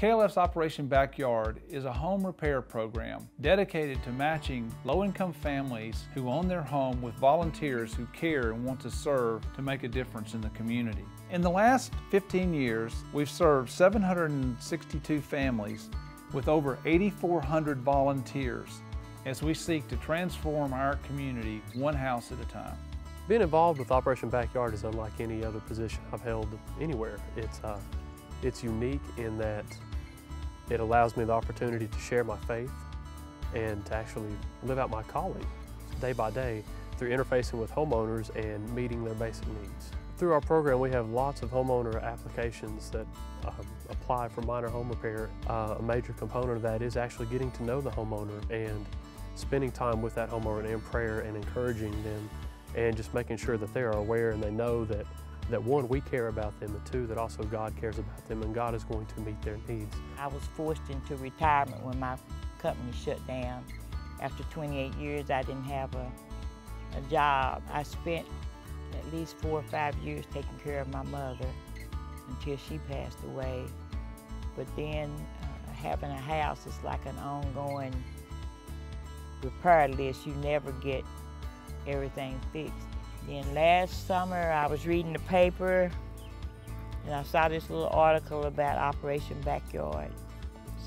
KLF's Operation Backyard is a home repair program dedicated to matching low-income families who own their home with volunteers who care and want to serve to make a difference in the community. In the last 15 years, we've served 762 families with over 8,400 volunteers as we seek to transform our community one house at a time. Being involved with Operation Backyard is unlike any other position I've held anywhere. It's unique in that it allows me the opportunity to share my faith and to actually live out my calling day by day through interfacing with homeowners and meeting their basic needs. Through our program, we have lots of homeowner applications that apply for minor home repair. A major component of that is actually getting to know the homeowner and spending time with that homeowner in prayer and encouraging them and just making sure that they are aware and they know that one, we care about them, and two, that also God cares about them and God is going to meet their needs. I was forced into retirement when my company shut down. After 28 years, I didn't have a job. I spent at least 4 or 5 years taking care of my mother until she passed away. But then having a house is like an ongoing repair list. You never get everything fixed. Then last summer I was reading the paper and I saw this little article about Operation Backyard.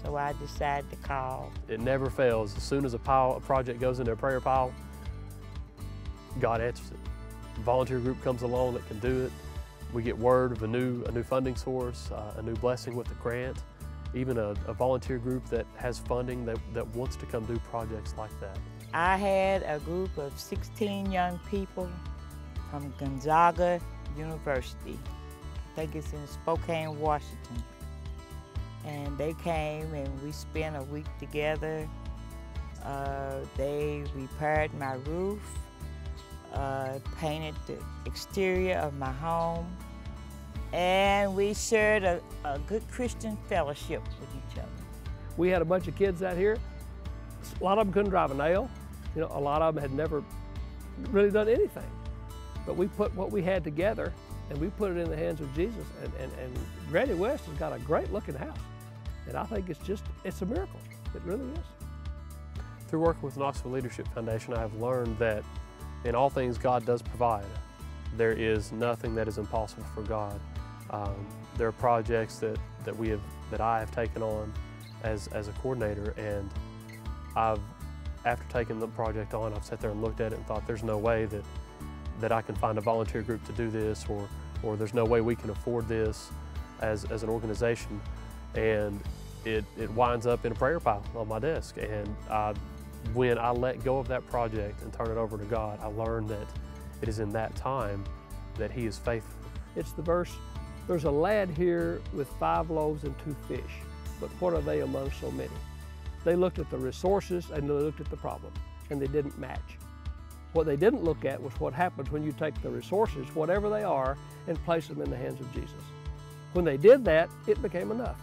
So I decided to call. It never fails. As soon as a project goes into a prayer pile, God answers it. A volunteer group comes along that can do it. We get word of a new funding source, a new blessing with a grant, even a volunteer group that has funding that wants to come do projects like that. I had a group of 16 young people from Gonzaga University. I think it's in Spokane, Washington. And they came and we spent a week together. They repaired my roof, painted the exterior of my home, and we shared a good Christian fellowship with each other. We had a bunch of kids out here. A lot of them couldn't drive a nail. You know, a lot of them had never really done anything. But we put what we had together and we put it in the hands of Jesus. And Granny West has got a great looking house. And I think it's a miracle. It really is. Through working with Knoxville Leadership Foundation, I have learned that in all things God does provide. There is nothing that is impossible for God. There are projects that I have taken on as a coordinator, and after taking the project on, I've sat there and looked at it and thought there's no way that I can find a volunteer group to do this, or there's no way we can afford this as an organization. And it winds up in a prayer pile on my desk. And when I let go of that project and turn it over to God, I learned that it is in that time that He is faithful. It's the verse, there's a lad here with 5 loaves and 2 fish, but what are they among so many? They looked at the resources and they looked at the problem, and they didn't match. What they didn't look at was what happens when you take the resources, whatever they are, and place them in the hands of Jesus. When they did that, it became enough.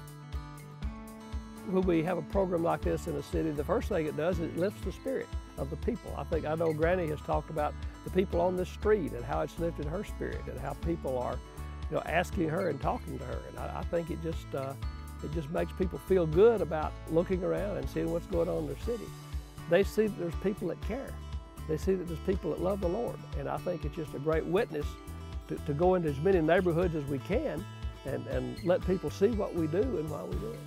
When we have a program like this in a city, the first thing it does is it lifts the spirit of the people. I know Granny has talked about the people on this street and how it's lifted her spirit and how people are, asking her and talking to her. And I think it just makes people feel good about looking around and seeing what's going on in their city. They see that there's people that care. They see that there's people that love the Lord. And I think it's just a great witness to go into as many neighborhoods as we can and let people see what we do and why we do it.